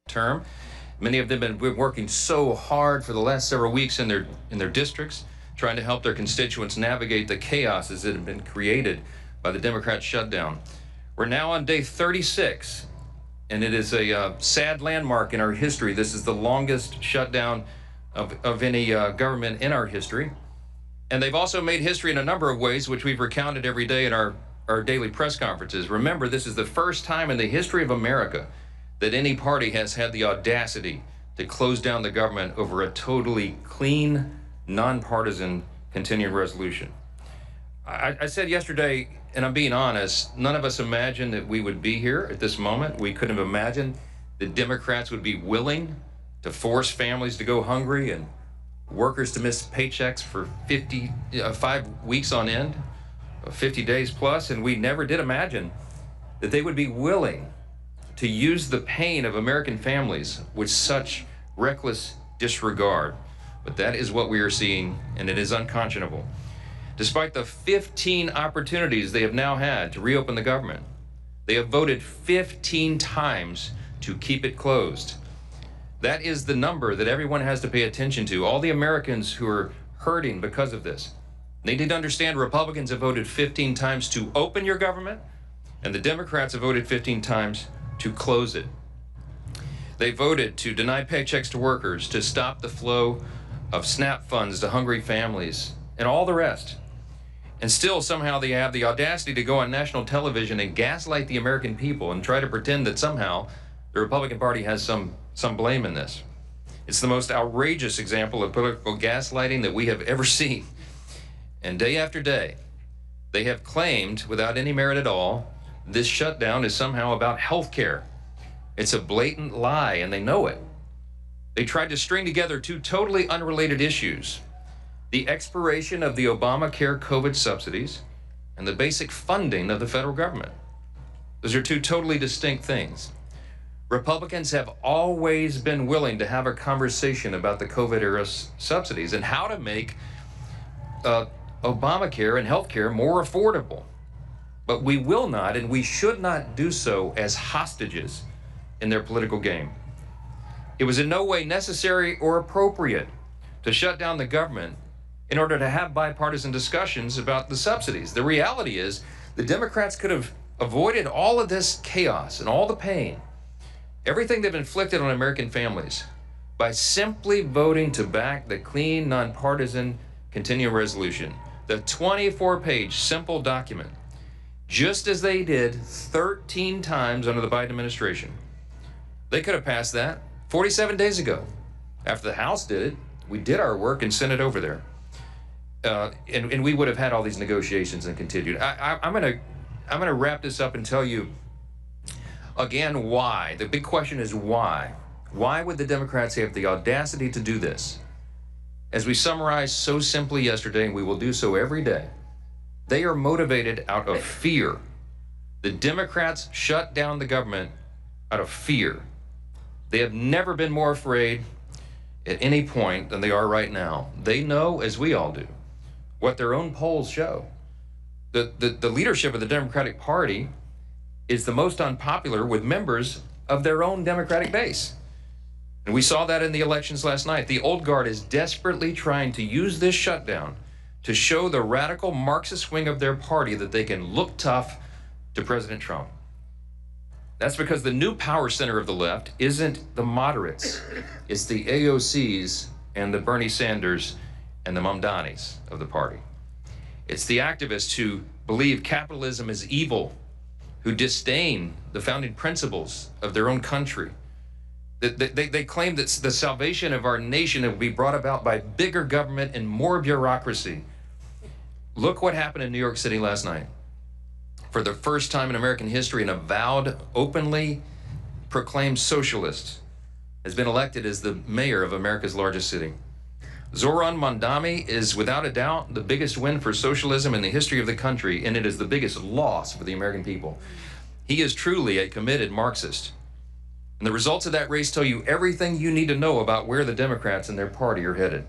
term. Many of them have been working so hard for the last several weeks in their districts, trying to help their constituents navigate the chaoses that have been created by the Democrat shutdown. We're now on day 36, and it is a sad landmark in our history. This is the longest shutdown of any government in our history. And they've also made history in a number of ways, which we've recounted every day in our daily press conferences. Remember, this is the first time in the history of America that any party has had the audacity to close down the government over a totally clean, nonpartisan continuing resolution. I said yesterday, and I'm being honest, none of us imagined that we would be here at this moment. We couldn't have imagined that Democrats would be willing to force families to go hungry and workers to miss paychecks for 5 weeks on end, 50 days plus, and we never did imagine that they would be willing to use the pain of American families with such reckless disregard. But that is what we are seeing, and it is unconscionable. Despite the 15 opportunities they have now had to reopen the government, they have voted 15 times to keep it closed. That is the number that everyone has to pay attention to. All the Americans who are hurting because of this. They need to understand Republicans have voted 15 times to open your government, and the Democrats have voted 15 times to close it. They voted to deny paychecks to workers, to stop the flow of SNAP funds to hungry families, and all the rest. And still, somehow, they have the audacity to go on national television and gaslight the American people and try to pretend that somehow the Republican Party has some blame in this. It's the most outrageous example of political gaslighting that we have ever seen. And day after day, they have claimed, without any merit at all, this shutdown is somehow about health care. It's a blatant lie, and they know it. They tried to string together two totally unrelated issues: the expiration of the Obamacare COVID subsidies and the basic funding of the federal government. Those are two totally distinct things. Republicans have always been willing to have a conversation about the COVID-era subsidies and how to make Obamacare and health care more affordable. But we will not, and we should not do so as hostages in their political game. It was in no way necessary or appropriate to shut down the government in order to have bipartisan discussions about the subsidies. The reality is the Democrats could have avoided all of this chaos and all the pain, everything they've inflicted on American families, by simply voting to back the clean, nonpartisan continuing resolution, the 24-page simple document, just as they did 13 times under the Biden administration. They could have passed that 47 days ago. After the House did it, we did our work and sent it over there. And we would have had all these negotiations and continued. I'm gonna wrap this up and tell you again why. The big question is why. Why would the Democrats have the audacity to do this? As we summarized so simply yesterday, and we will do so every day, they are motivated out of fear. The Democrats shut down the government out of fear. They have never been more afraid at any point than they are right now. They know, as we all do, what their own polls show. The leadership of the Democratic Party is the most unpopular with members of their own Democratic base. And we saw that in the elections last night. The old guard is desperately trying to use this shutdown to show the radical Marxist wing of their party that they can look tough to President Trump. That's because the new power center of the left isn't the moderates. It's the AOCs and the Bernie Sanders and the Mamdanis of the party. It's the activists who believe capitalism is evil, who disdain the founding principles of their own country. They claim that the salvation of our nation will be brought about by bigger government and more bureaucracy. Look what happened in New York City last night. For the first time in American history, an avowed, openly proclaimed socialist has been elected as the mayor of America's largest city. Zoran Mamdani is without a doubt the biggest win for socialism in the history of the country, and it is the biggest loss for the American people. He is truly a committed Marxist. And the results of that race tell you everything you need to know about where the Democrats and their party are headed.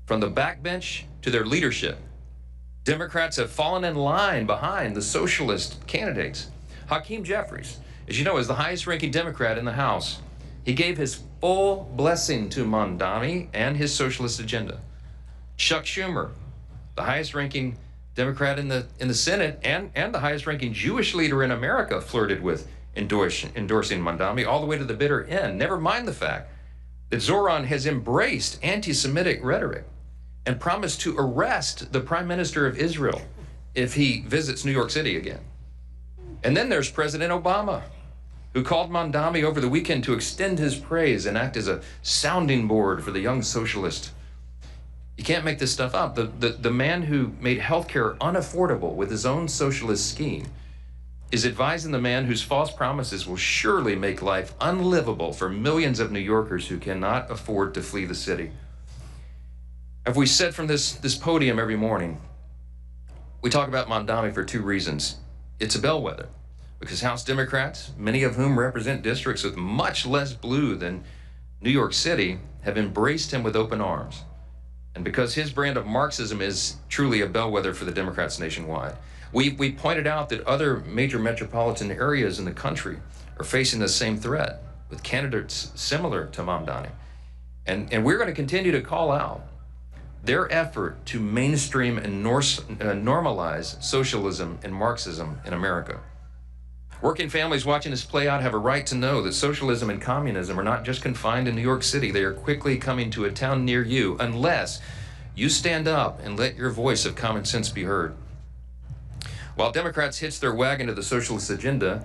From the backbench to their leadership, Democrats have fallen in line behind the socialist candidates. Hakeem Jeffries, as you know, is the highest ranking Democrat in the House. He gave his full blessing to Mamdani and his socialist agenda. Chuck Schumer, the highest-ranking Democrat in the Senate and the highest-ranking Jewish leader in America, flirted with endorsing Mamdani all the way to the bitter end. Never mind the fact that Zoran has embraced anti-Semitic rhetoric and promised to arrest the Prime Minister of Israel if he visits New York City again. And then there's President Obama, who called Mamdani over the weekend to extend his praise and act as a sounding board for the young socialist. You can't make this stuff up. The man who made healthcare unaffordable with his own socialist scheme is advising the man whose false promises will surely make life unlivable for millions of New Yorkers who cannot afford to flee the city. As we said from this podium every morning, we talk about Mamdani for two reasons. It's a bellwether, because House Democrats, many of whom represent districts with much less blue than New York City, have embraced him with open arms. And because his brand of Marxism is truly a bellwether for the Democrats nationwide. We pointed out that other major metropolitan areas in the country are facing the same threat with candidates similar to Mamdani. And we're going to continue to call out their effort to mainstream and normalize socialism and Marxism in America. Working families watching this play out have a right to know that socialism and communism are not just confined in New York City. They are quickly coming to a town near you unless you stand up and let your voice of common sense be heard. While Democrats hitch their wagon to the socialist agenda,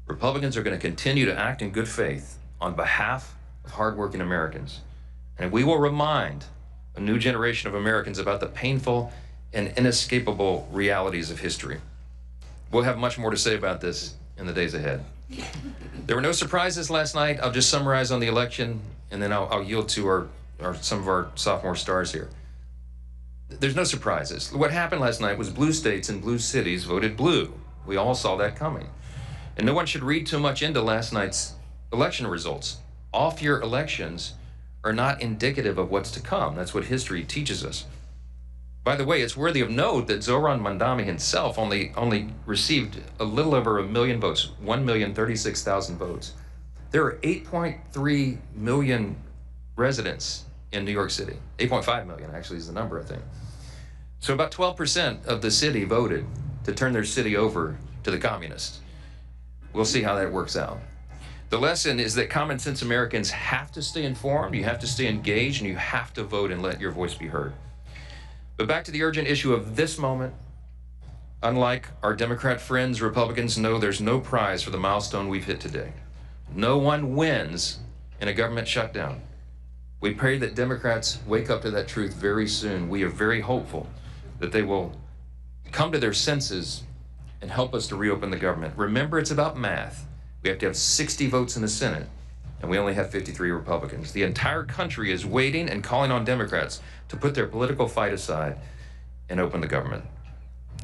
Republicans are going to continue to act in good faith on behalf of hardworking Americans. And we will remind a new generation of Americans about the painful and inescapable realities of history. We'll have much more to say about this in the days ahead. There were no surprises last night. I'll just summarize on the election, and then I'll yield to some of our sophomore stars here. There's no surprises. What happened last night was blue states and blue cities voted blue. We all saw that coming. And no one should read too much into last night's election results. Off-year elections are not indicative of what's to come. That's what history teaches us. By the way, it's worthy of note that Zoran Mamdani himself only received a little over 1 million votes, 1,036,000 votes. There are 8.3 million residents in New York City. 8.5 million actually is the number, I think. So about 12% of the city voted to turn their city over to the communists. We'll see how that works out. The lesson is that common sense Americans have to stay informed, you have to stay engaged, and you have to vote and let your voice be heard. But back to the urgent issue of this moment. Unlike our Democrat friends, Republicans know there's no prize for the milestone we've hit today. No one wins in a government shutdown. We pray that Democrats wake up to that truth very soon. We are very hopeful that they will come to their senses and help us to reopen the government. Remember, it's about math. We have to have 60 votes in the Senate, and we only have 53 Republicans. The entire country is waiting and calling on Democrats to put their political fight aside and open the government.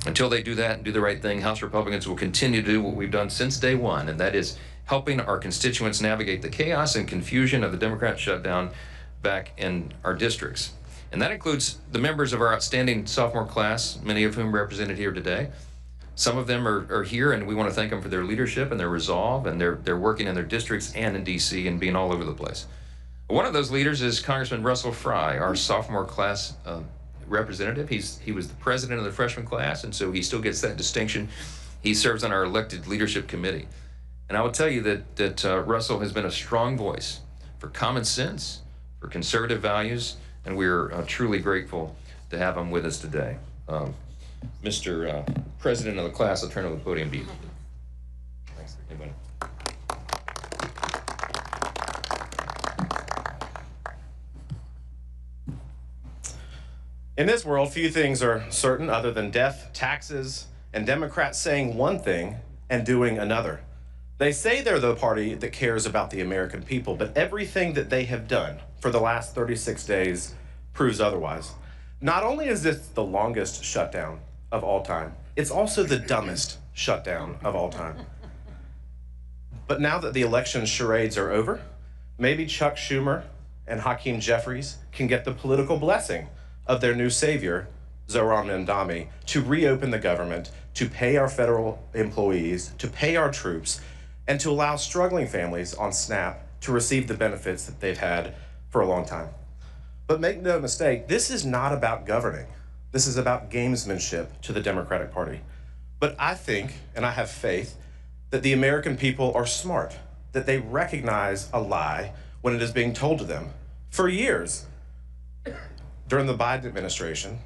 Until they do that and do the right thing, House Republicans will continue to do what we've done since day one, and that is helping our constituents navigate the chaos and confusion of the Democrat shutdown back in our districts. And that includes the members of our outstanding sophomore class, many of whom represented here today. Some of them are here, and we want to thank them for their leadership and their resolve, and they're working in their districts and in DC and being all over the place. One of those leaders is Congressman Russell Fry, our sophomore class representative. He was the president of the freshman class, and so he still gets that distinction. He serves on our elected leadership committee. And I will tell you that Russell has been a strong voice for common sense, for conservative values, and we're truly grateful to have him with us today. Mr. President of the class, I'll turn over the podium to you. Thanks. Anybody? In this world, few things are certain other than death, taxes, and Democrats saying one thing and doing another. They say they're the party that cares about the American people, but everything that they have done for the last 36 days proves otherwise. Not only is this the longest shutdown of all time, it's also the dumbest shutdown of all time. But now that the election charades are over, maybe Chuck Schumer and Hakeem Jeffries can get the political blessing of their new savior, Zoran Mamdani, to reopen the government, to pay our federal employees, to pay our troops, and to allow struggling families on SNAP to receive the benefits that they've had for a long time. But make no mistake, this is not about governing. This is about gamesmanship to the Democratic Party. But I think, and I have faith, that the American people are smart, that they recognize a lie when it is being told to them. For years, during the Biden administration,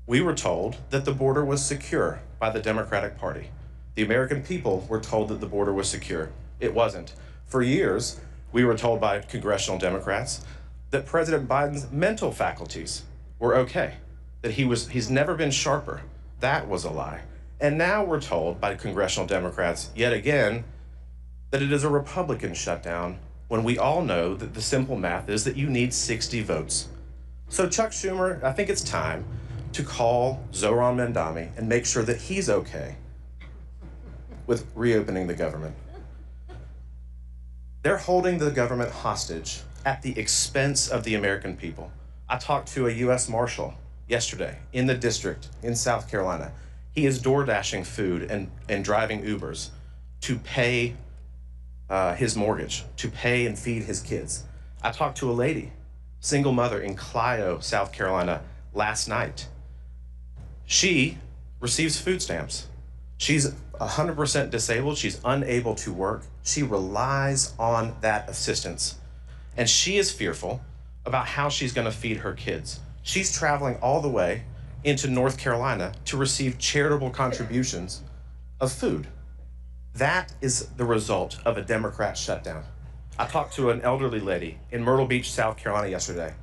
we were told that the border was secure by the Democratic Party. The American people were told that the border was secure. It wasn't. For years, we were told by congressional Democrats that President Biden's mental faculties were okay, that he's never been sharper. That was a lie. And now we're told by congressional Democrats, yet again, that it is a Republican shutdown when we all know that the simple math is that you need 60 votes. So Chuck Schumer, I think it's time to call Zohran Mamdani and make sure that he's okay with reopening the government. They're holding the government hostage at the expense of the American people. I talked to a U.S. Marshal yesterday in the district in South Carolina. He is door dashing food and driving Ubers to pay his mortgage, to pay and feed his kids. I talked to a lady, single mother in Clio, South Carolina, last night. She receives food stamps. She's 100% disabled. She's unable to work. She relies on that assistance. And she is fearful about how she's going to feed her kids. She's traveling all the way into North Carolina to receive charitable contributions of food. That is the result of a Democrat shutdown. I talked to an elderly lady in Myrtle Beach, South Carolina yesterday.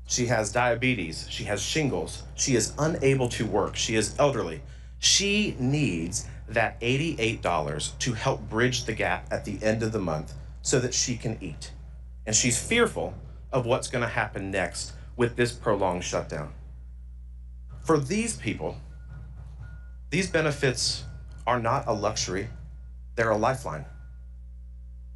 She has diabetes, she has shingles, she is unable to work, she is elderly. She needs that $88 to help bridge the gap at the end of the month so that she can eat. And she's fearful of what's going to happen next with this prolonged shutdown. For these people, these benefits are not a luxury, they're a lifeline.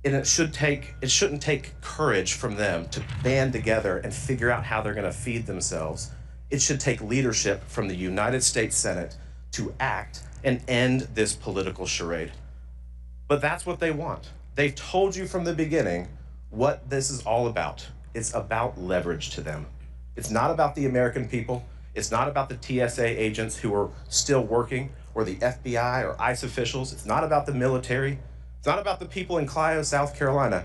And it shouldn't take courage from them to band together and figure out how they're going to feed themselves. It should take leadership from the United States Senate to act and end this political charade. But that's what they want. They've told you from the beginning what this is all about. It's about leverage to them. It's not about the American people. It's not about the TSA agents who are still working, or the FBI or ICE officials. It's not about the military. It's not about the people in Clio, South Carolina,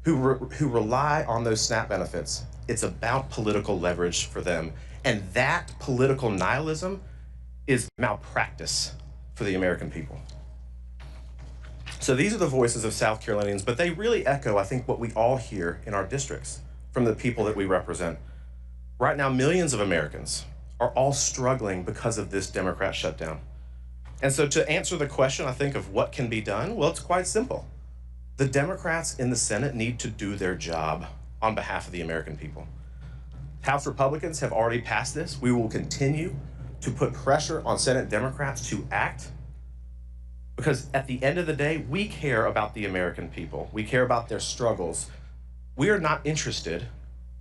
who rely on those SNAP benefits. It's about political leverage for them. And that political nihilism is malpractice for the American people. So these are the voices of South Carolinians, but they really echo, I think, what we all hear in our districts from the people that we represent. Right now, millions of Americans are all struggling because of this Democrat shutdown. And so to answer the question, I think, of what can be done, well, it's quite simple. The Democrats in the Senate need to do their job on behalf of the American people. House Republicans have already passed this. We will continue to put pressure on Senate Democrats to act, because at the end of the day, we care about the American people. We care about their struggles. We are not interested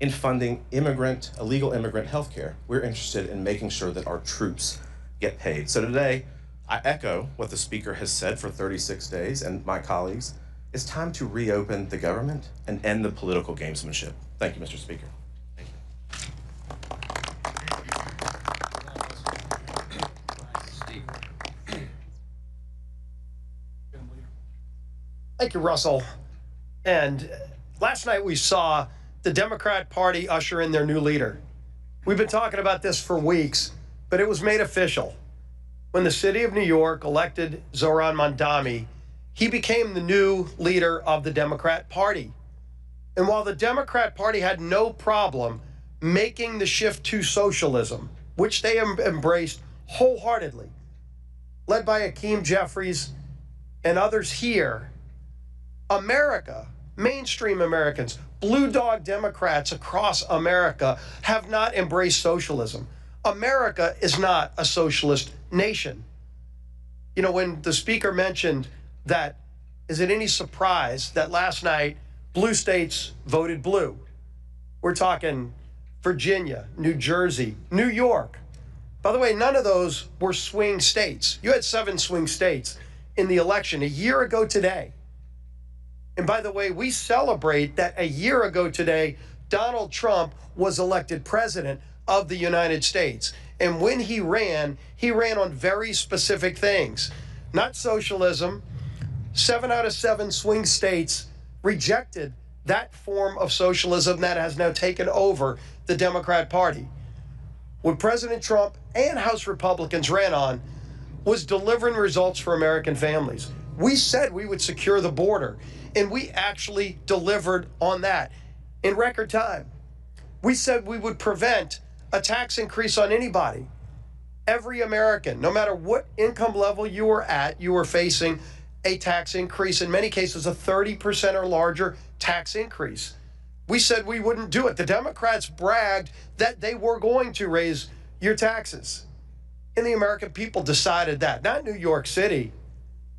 in funding illegal immigrant health care. We're interested in making sure that our troops get paid. So today, I echo what the Speaker has said for 36 days, and my colleagues. It's time to reopen the government and end the political gamesmanship. Thank you, Mr. Speaker. Thank you. Thank you, Russell. And last night we saw the Democrat Party usher in their new leader. We've been talking about this for weeks, but it was made official. When the city of New York elected Zohran Mamdani, he became the new leader of the Democrat Party. And while the Democrat Party had no problem making the shift to socialism, which they embraced wholeheartedly, led by Hakeem Jeffries and others here, America, mainstream Americans, blue dog Democrats across America have not embraced socialism. America is not a socialist nation. You know, when the Speaker mentioned that, is it any surprise that last night blue states voted blue? We're talking Virginia, New Jersey, New York. By the way, none of those were swing states. You had 7 swing states in the election a year ago today. And by the way, we celebrate that a year ago today, Donald Trump was elected president of the United States. And when he ran on very specific things, not socialism. 7 out of 7 swing states rejected that form of socialism that has now taken over the Democrat Party. What President Trump and House Republicans ran on was delivering results for American families. We said we would secure the border, and we actually delivered on that in record time. We said we would prevent a tax increase on anybody. Every American, no matter what income level you were at, you were facing a tax increase, in many cases a 30% or larger tax increase. We said we wouldn't do it. The Democrats bragged that they were going to raise your taxes. And the American people decided that, not New York City.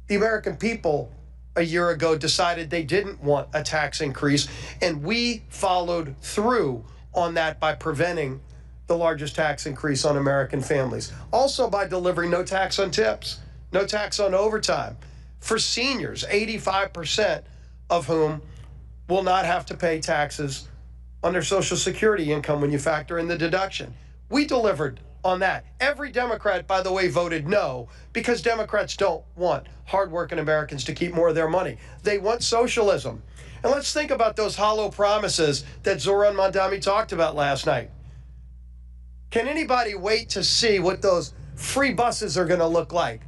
The American people a year ago decided they didn't want a tax increase, and we followed through on that by preventing the largest tax increase on American families. Also by delivering no tax on tips, no tax on overtime. For seniors, 85% of whom will not have to pay taxes on their Social Security income when you factor in the deduction. We delivered on that. Every Democrat, by the way, voted no, because Democrats don't want hardworking Americans to keep more of their money. They want socialism. And let's think about those hollow promises that Zoran Mamdani talked about last night. Can anybody wait to see what those free buses are going to look like?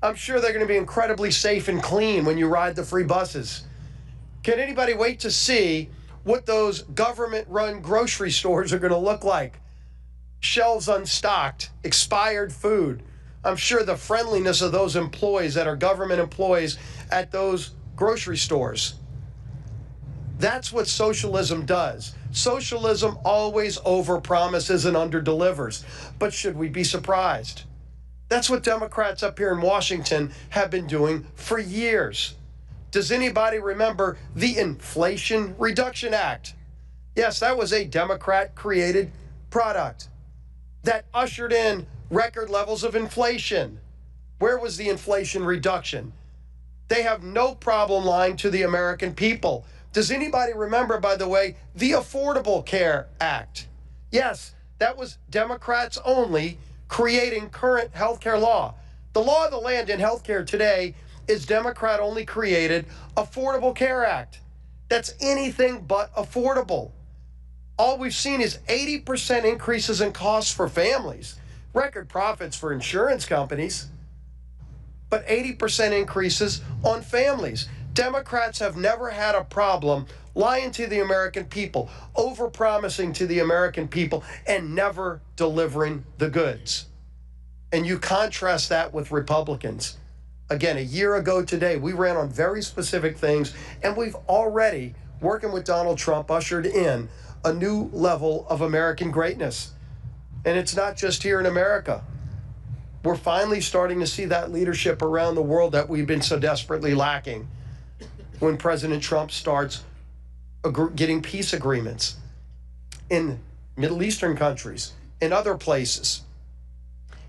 I'm sure they're going to be incredibly safe and clean when you ride the free buses. Can anybody wait to see what those government-run grocery stores are going to look like? Shelves unstocked, expired food. I'm sure the friendliness of those employees that are government employees at those grocery stores. That's what socialism does. Socialism always overpromises and underdelivers. But should we be surprised? That's what Democrats up here in Washington have been doing for years. Does anybody remember the Inflation Reduction Act? Yes, that was a Democrat-created product that ushered in record levels of inflation. Where was the inflation reduction? They have no problem lying to the American people. Does anybody remember, by the way, the Affordable Care Act? Yes, that was Democrats only creating current healthcare law. The law of the land in healthcare today is Democrat-only created Affordable Care Act. That's anything but affordable. All we've seen is 80% increases in costs for families, record profits for insurance companies, but 80% increases on families. Democrats have never had a problem lying to the American people, overpromising to the American people, and never delivering the goods. And you contrast that with Republicans. Again, a year ago today, we ran on very specific things, and we've already, working with Donald Trump, ushered in a new level of American greatness. And it's not just here in America. We're finally starting to see that leadership around the world that we've been so desperately lacking when President Trump starts getting peace agreements in Middle Eastern countries, in other places.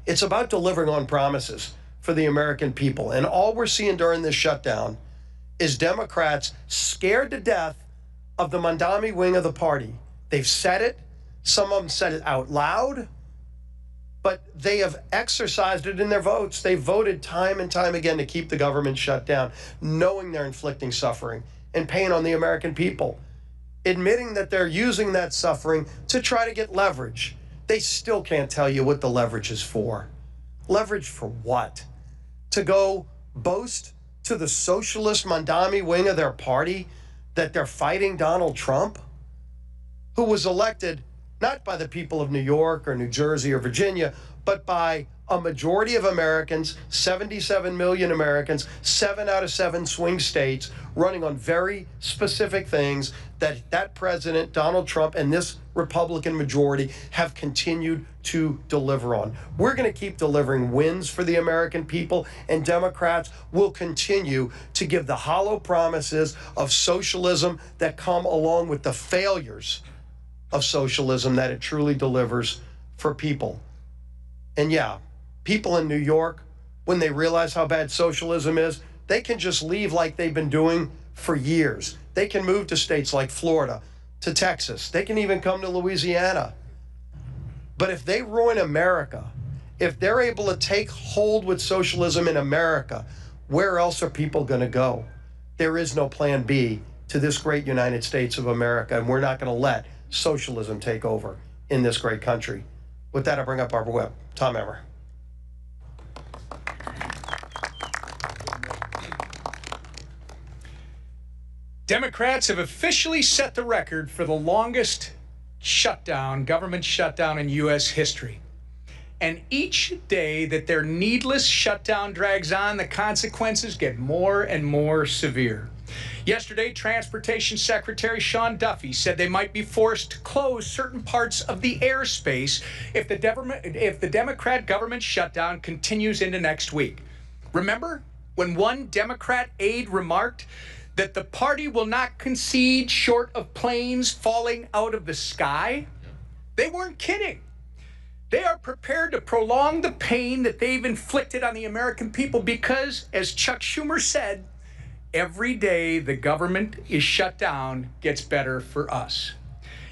It's about delivering on promises for the American people. And all we're seeing during this shutdown is Democrats scared to death of the Mamdani wing of the party. They've said it. Some of them said it out loud. But they have exercised it in their votes. They voted time and time again to keep the government shut down, knowing they're inflicting suffering and pain on the American people, admitting that they're using that suffering to try to get leverage. They still can't tell you what the leverage is for. Leverage for what? To go boast to the socialist Mamdani wing of their party that they're fighting Donald Trump, who was elected not by the people of New York or New Jersey or Virginia, but by a majority of Americans, 77 million Americans, 7 out of 7 swing states, running on very specific things that President Donald Trump and this Republican majority have continued to deliver on. We're going to keep delivering wins for the American people, and Democrats will continue to give the hollow promises of socialism that come along with the failures of socialism that it truly delivers for people. And yeah, people in New York, when they realize how bad socialism is, they can just leave like they've been doing for years. They can move to states like Florida, to Texas. They can even come to Louisiana. But if they ruin America, if they're able to take hold with socialism in America, where else are people going to go? There is no plan B to this great United States of America, and we're not going to let socialism take over in this great country. With that, I bring up our whip, Tom Emmer. Democrats have officially set the record for the longest shutdown, government shutdown in U.S. history. And each day that their needless shutdown drags on, the consequences get more and more severe. Yesterday, Transportation Secretary Sean Duffy said they might be forced to close certain parts of the airspace if the Democrat government shutdown continues into next week. Remember when one Democrat aide remarked that the party will not concede short of planes falling out of the sky? They weren't kidding. They are prepared to prolong the pain that they've inflicted on the American people because, as Chuck Schumer said, every day the government is shut down gets better for us.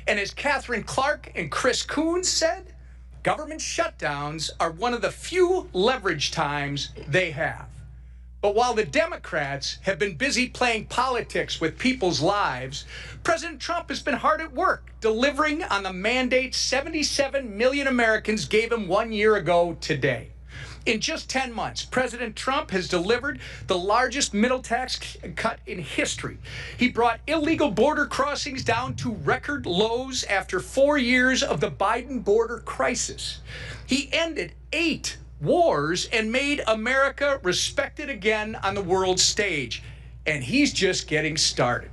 And as Catherine Clark and Chris Coons said, government shutdowns are one of the few leverage times they have. But while the Democrats have been busy playing politics with people's lives, President Trump has been hard at work delivering on the mandate 77 million Americans gave him 1 year ago today. In just 10 months, President Trump has delivered the largest middle tax cut in history. He brought illegal border crossings down to record lows after 4 years of the Biden border crisis. He ended 8 wars and made America respected again on the world stage. And he's just getting started.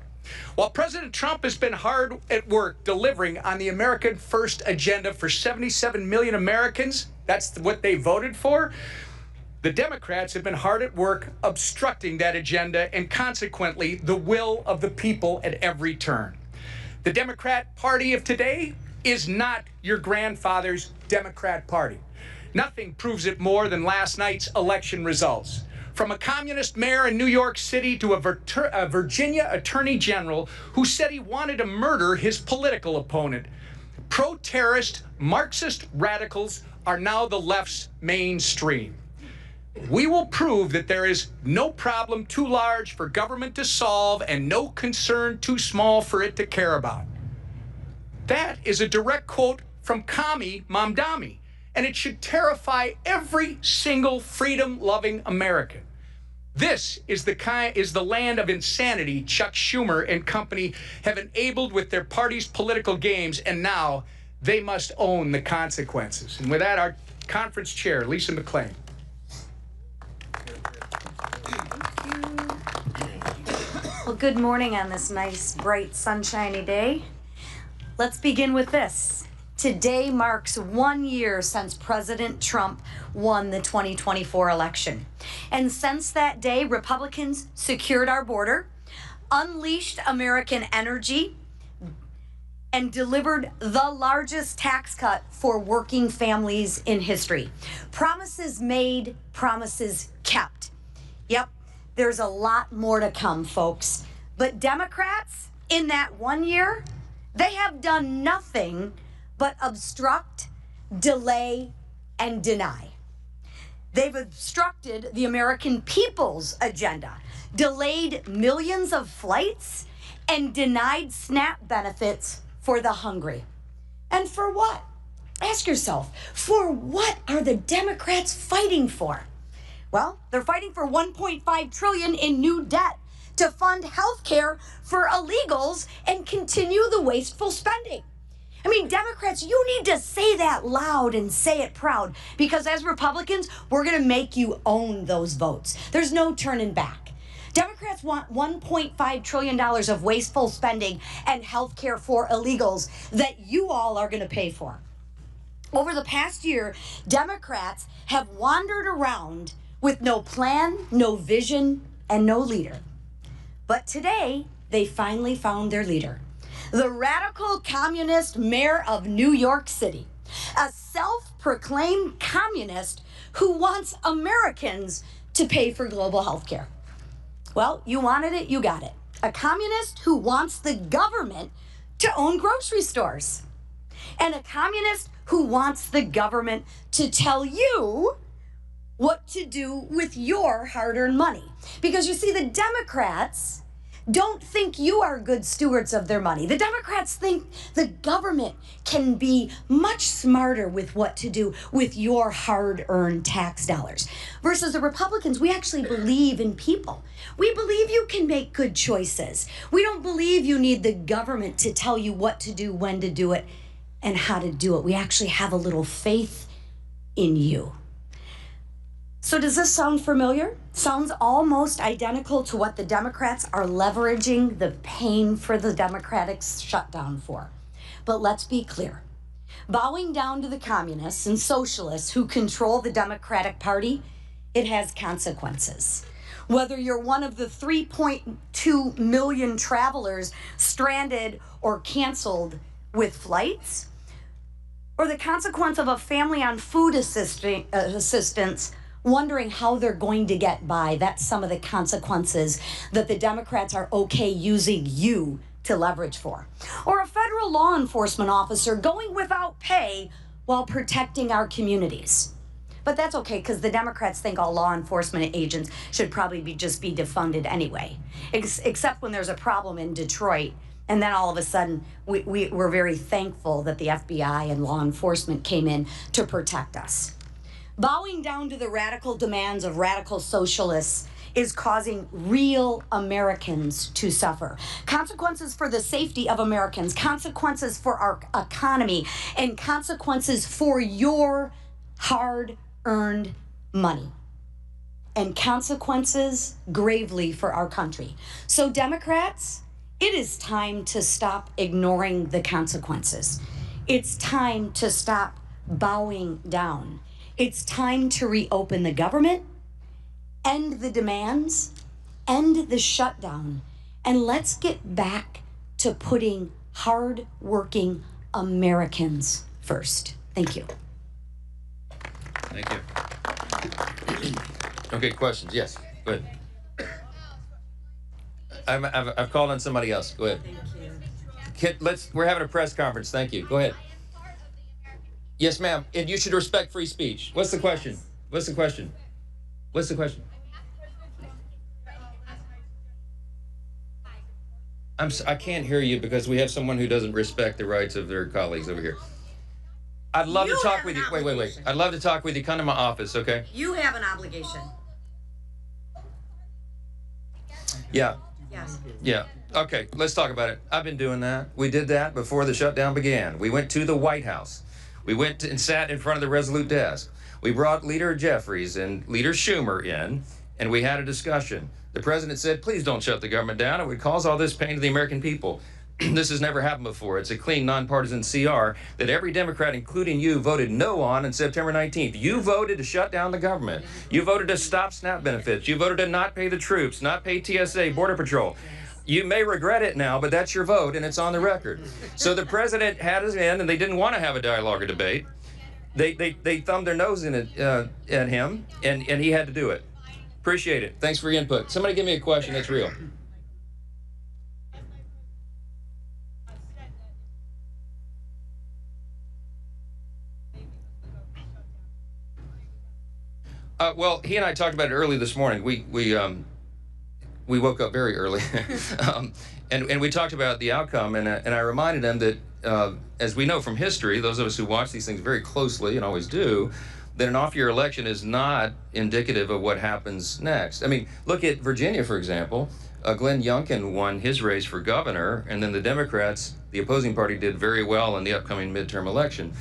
While President Trump has been hard at work delivering on the American First agenda for 77 million Americans, that's what they voted for, the Democrats have been hard at work obstructing that agenda and consequently the will of the people at every turn. The Democrat Party of today is not your grandfather's Democrat Party. Nothing proves it more than last night's election results. From a communist mayor in New York City to a Virginia attorney general who said he wanted to murder his political opponent, pro-terrorist Marxist radicals are now the left's mainstream. We will prove that there is no problem too large for government to solve and no concern too small for it to care about. That is a direct quote from Commie Mamdani. And it should terrify every single freedom-loving American. This is the land of insanity Chuck Schumer and company have enabled with their party's political games, and now they must own the consequences. And with that, our conference chair, Lisa McClain. Well, good morning on this nice, bright, sunshiny day. Let's begin with this. Today marks 1 year since President Trump won the 2024 election. And since that day, Republicans secured our border, unleashed American energy, and delivered the largest tax cut for working families in history. Promises made, promises kept. Yep, there's a lot more to come, folks. But Democrats, in that 1 year, they have done nothing but obstruct, delay, and deny. They've obstructed the American people's agenda, delayed millions of flights, and denied SNAP benefits for the hungry. And for what? Ask yourself, for what are the Democrats fighting for? Well, they're fighting for $1.5 trillion in new debt to fund health care for illegals and continue the wasteful spending. I mean, Democrats, you need to say that loud and say it proud, because as Republicans, we're going to make you own those votes. There's no turning back. Democrats want $1.5 trillion of wasteful spending and health care for illegals that you all are going to pay for. Over the past year, Democrats have wandered around with no plan, no vision, and no leader. But today, they finally found their leader. The radical communist mayor of New York City, a self-proclaimed communist who wants Americans to pay for global health care. Well, you wanted it, you got it. A communist who wants the government to own grocery stores. And a communist who wants the government to tell you what to do with your hard-earned money. Because you see, the Democrats don't think you are good stewards of their money. The Democrats think the government can be much smarter with what to do with your hard-earned tax dollars. Versus the Republicans, we actually believe in people. We believe you can make good choices. We don't believe you need the government to tell you what to do, when to do it, and how to do it. We actually have a little faith in you. So does this sound familiar? Sounds almost identical to what the Democrats are leveraging the pain for the Democratic shutdown for. But let's be clear. Bowing down to the communists and socialists who control the Democratic Party, it has consequences. Whether you're one of the 3.2 million travelers stranded or canceled with flights, or the consequence of a family on food assistance wondering how they're going to get by. That's some of the consequences that the Democrats are okay using you to leverage for. Or a federal law enforcement officer going without pay while protecting our communities. But that's okay, because the Democrats think all law enforcement agents should probably just be defunded anyway, except when there's a problem in Detroit. And then all of a sudden, we're very thankful that the FBI and law enforcement came in to protect us. Bowing down to the radical demands of radical socialists is causing real Americans to suffer. Consequences for the safety of Americans, consequences for our economy, and consequences for your hard-earned money. And consequences gravely for our country. So Democrats, it is time to stop ignoring the consequences. It's time to stop bowing down. It's time to reopen the government, end the demands, end the shutdown, and let's get back to putting hard-working Americans first. Thank you. Thank you. Okay, questions? Yes, go ahead. I've called on somebody else. Go ahead. Thank you. We're having a press conference. Thank you. Go ahead. Yes, ma'am. And you should respect free speech. What's the question? What's the question? What's the question? I can't hear you because we have someone who doesn't respect the rights of their colleagues over here. I'd love to talk with you. Wait. I'd love to talk with you. Come to my office, okay? You have an obligation. Yeah. Yes. Yeah. Okay, let's talk about it. I've been doing that. We did that before the shutdown began. We went to the White House. We went and sat in front of the Resolute desk. We brought Leader Jeffries and Leader Schumer in, and we had a discussion. The president said, please don't shut the government down. It would cause all this pain to the American people. This has never happened before. It's a clean, nonpartisan CR that every Democrat, including you, voted no on September 19th. You voted to shut down the government. You voted to stop SNAP benefits. You voted to not pay the troops, not pay TSA, Border Patrol. You may regret it now, but that's your vote, and it's on the record. So the president had us in, and they didn't want to have a dialogue or debate. They thumbed their nose in it at him, and he had to do it. Appreciate it. Thanks for your input. Somebody give me a question that's real. Well, he and I talked about it early this morning. We woke up very early, and we talked about the outcome, and I reminded him that, as we know from history, those of us who watch these things very closely and always do, that an off-year election is not indicative of what happens next. I mean, look at Virginia, for example. Glenn Youngkin won his race for governor, and then the Democrats, the opposing party, did very well in the upcoming midterm election.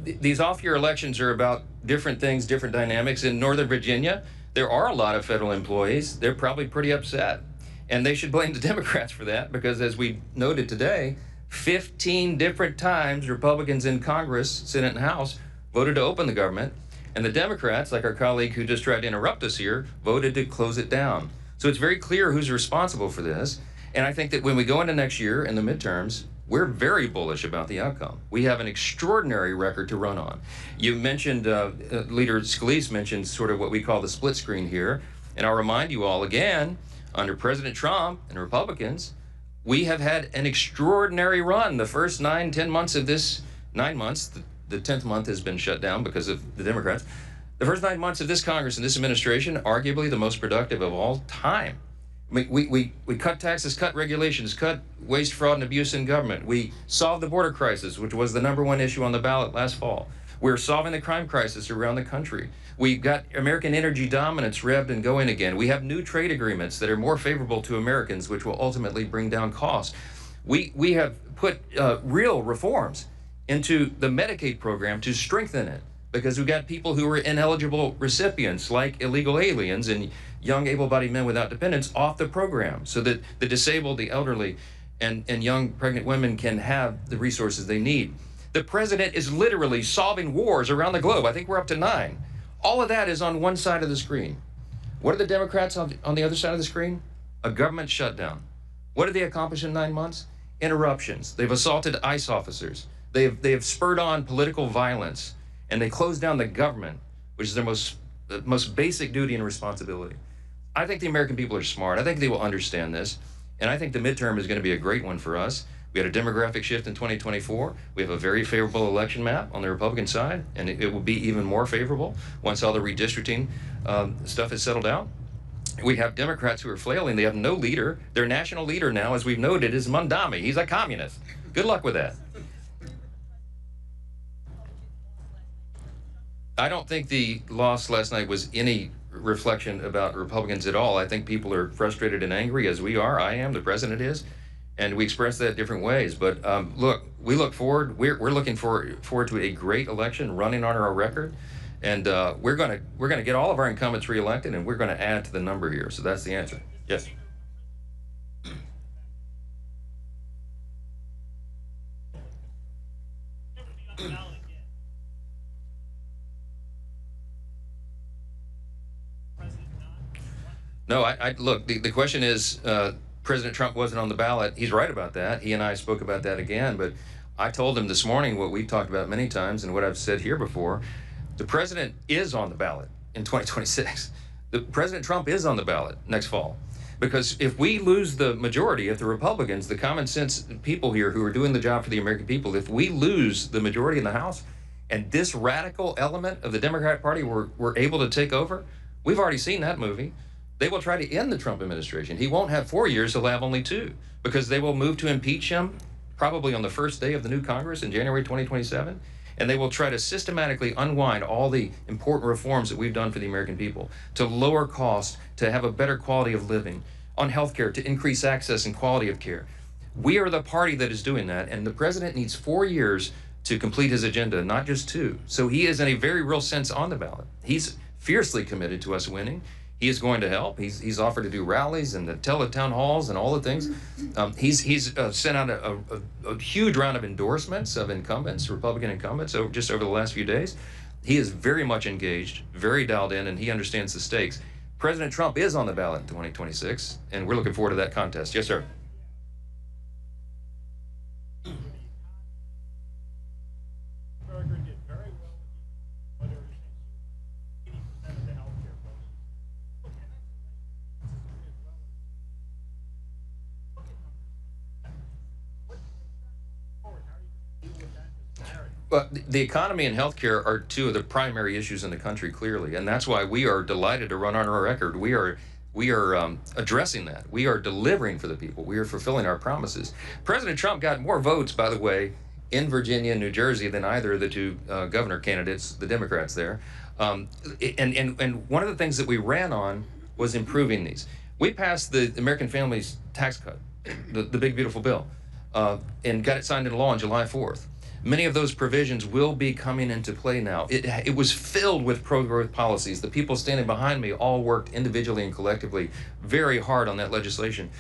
These off-year elections are about different things, different dynamics. In Northern Virginia, there are a lot of federal employees. They're probably pretty upset. And they should blame the Democrats for that, because as we noted today, 15 different times Republicans in Congress, Senate and House, voted to open the government. And the Democrats, like our colleague who just tried to interrupt us here, voted to close it down. So it's very clear who's responsible for this. And I think that when we go into next year in the midterms, we're very bullish about the outcome. We have an extraordinary record to run on. You mentioned, Leader Scalise mentioned sort of what we call the split screen here. And I'll remind you all again, under President Trump and Republicans, we have had an extraordinary run. The first 9-10 months of this, 9 months, the 10th month has been shut down because of the Democrats. The first 9 months of this Congress and this administration, arguably the most productive of all time. We cut taxes, cut regulations, cut waste, fraud, and abuse in government. We solved the border crisis, which was the #1 issue on the ballot last fall. We're solving the crime crisis around the country. We got American energy dominance revved and going again. We have new trade agreements that are more favorable to Americans, which will ultimately bring down costs. We have put real reforms into the Medicaid program to strengthen it, because we've got people who are ineligible recipients, like illegal aliens and young able-bodied men without dependents, off the program, so that the disabled, the elderly, and young pregnant women can have the resources they need. The president is literally solving wars around the globe. I think we're up to 9. All of that is on one side of the screen. What are the Democrats on the other side of the screen? A government shutdown. What did they accomplish in 9 months? Interruptions. They've assaulted ICE officers. They have spurred on political violence, and they closed down the government, which is their most basic duty and responsibility. I think the American people are smart. I think they will understand this, and I think the midterm is going to be a great one for us. We had a demographic shift in 2024. We have a very favorable election map on the Republican side, and it will be even more favorable once all the redistricting stuff is settled out. We have Democrats who are flailing. They have no leader. Their national leader now, as we've noted, is Mamdani. He's a communist. Good luck with that. I don't think the loss last night was any reflection about Republicans at all. I think people are frustrated and angry, as we are. I am. The president is. And we express that different ways. But look, we look forward. We're looking forward to a great election running on our record. And we're gonna get all of our incumbents reelected, and we're going to add to the number here. So that's the answer. Yes. No, look, the question is, President Trump wasn't on the ballot. He's right about that. He and I spoke about that again, but I told him this morning what we've talked about many times and what I've said here before. The president is on the ballot in 2026. President Trump is on the ballot next fall. Because if we lose the majority, if the Republicans, the common sense people here who are doing the job for the American people, if we lose the majority in the House and this radical element of the Democrat Party were able to take over, we've already seen that movie. They will try to end the Trump administration. He won't have 4 years, he'll have only 2, because they will move to impeach him probably on the first day of the new Congress in January 2027. And they will try to systematically unwind all the important reforms that we've done for the American people, to lower costs, to have a better quality of living, on healthcare, to increase access and quality of care. We are the party that is doing that, and the president needs 4 years to complete his agenda, not just 2. So he is in a very real sense on the ballot. He's fiercely committed to us winning. He is going to help. He's offered to do rallies and to tell at town halls and all the things. He's sent out a huge round of endorsements of incumbents, Republican incumbents, just over the last few days. He is very much engaged, very dialed in, and he understands the stakes. President Trump is on the ballot in 2026, and we're looking forward to that contest. Yes, sir. But the economy and healthcare are 2 of the primary issues in the country, clearly, and that's why we are delighted to run on our record. We are addressing that. We are delivering for the people. We are fulfilling our promises. President Trump got more votes, by the way, in Virginia and New Jersey than either of the 2 governor candidates, the Democrats there. And one of the things that we ran on was improving these. We passed the American Families Tax Cut, the big beautiful bill, and got it signed into law on July 4th. Many of those provisions will be coming into play now. It was filled with pro-growth policies. The people standing behind me all worked individually and collectively very hard on that legislation.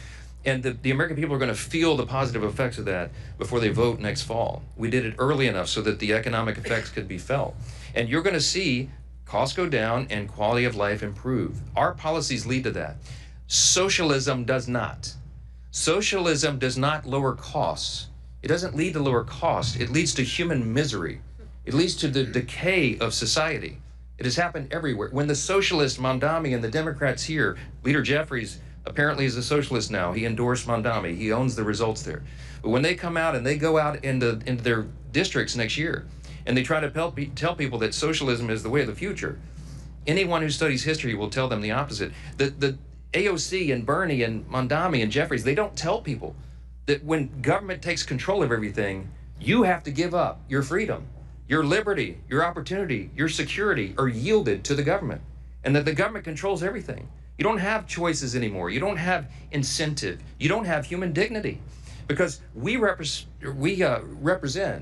And the American people are going to feel the positive effects of that before they vote next fall. We did it early enough so that the economic effects could be felt. And you're going to see costs go down and quality of life improve. Our policies lead to that. Socialism does not. Socialism does not lower costs. It doesn't lead to lower costs. It leads to human misery. It leads to the decay of society. It has happened everywhere. When the socialists, Mamdani, and the Democrats here, Leader Jeffries, Apparently he's a socialist now. He endorsed Mamdani. He owns the results there. But when they come out and they go out into their districts next year and they try to tell people that socialism is the way of the future, anyone who studies history will tell them the opposite. The AOC and Bernie and Mamdani and Jeffries, they don't tell people that when government takes control of everything, you have to give up your freedom, your liberty, your opportunity, your security are yielded to the government, and that the government controls everything. You don't have choices anymore. You don't have incentive. You don't have human dignity, because we represent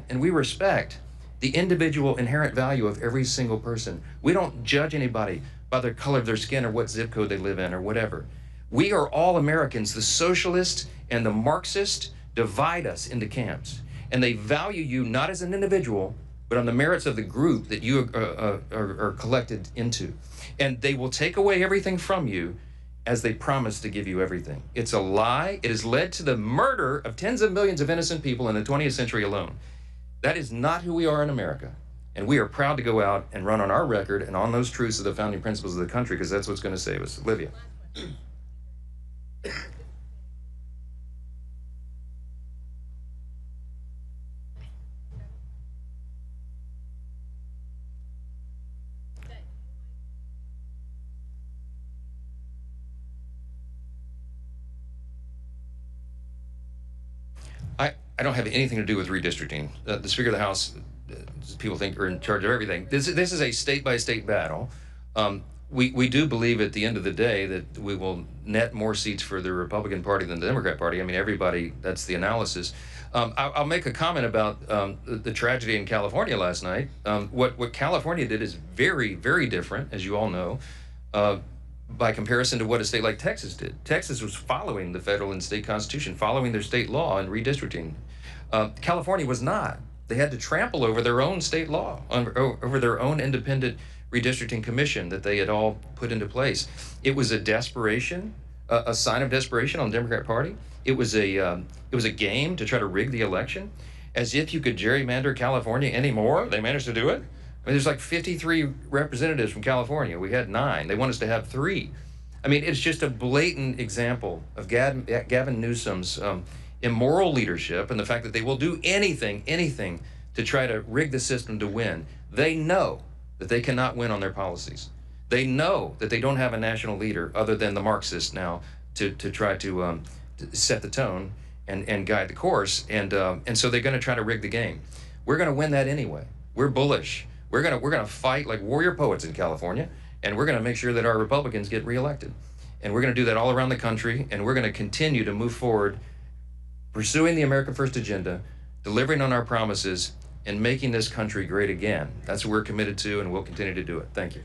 and we respect the individual inherent value of every single person. We don't judge anybody by the color of their skin or what zip code they live in or whatever. We are all Americans. The socialists and the Marxists divide us into camps, and they value you not as an individual, but on the merits of the group that you are collected into. And they will take away everything from you as they promise to give you everything. It's a lie. It has led to the murder of tens of millions of innocent people in the 20th century alone. That is not who we are in America. And we are proud to go out and run on our record and on those truths of the founding principles of the country, because that's what's going to save us. Olivia. I don't have anything to do with redistricting. The Speaker of the House, people think, are in charge of everything. This is a state-by-state battle. We do believe at the end of the day that we will net more seats for the Republican Party than the Democrat Party. I mean, everybody, that's the analysis. I'll make a comment about the tragedy in California last night. What California did is very, very different, as you all know, by comparison to what a state like Texas did. Texas was following the federal and state constitution, following their state law and redistricting. California was not. They had to trample over their own state law, over their own independent redistricting commission that they had all put into place. It was a desperation, a sign of desperation on the Democrat Party. It was a game to try to rig the election, as if you could gerrymander California anymore. They managed to do it. I mean, there's like 53 representatives from California. We had 9. They want us to have 3. I mean, it's just a blatant example of Gavin Newsom's immoral leadership, and the fact that they will do anything to try to rig the system to win. They know that they cannot win on their policies. They know that they don't have a national leader other than the Marxists now to try to set the tone and guide the course, and so they're going to try to rig the game. We're going to win that anyway. We're bullish. We're gonna fight like warrior poets in California, and we're going to make sure that our Republicans get reelected. And we're going to do that all around the country, and we're going to continue to move forward, pursuing the America First agenda, delivering on our promises, and making this country great again. That's what we're committed to, and we'll continue to do it. Thank you.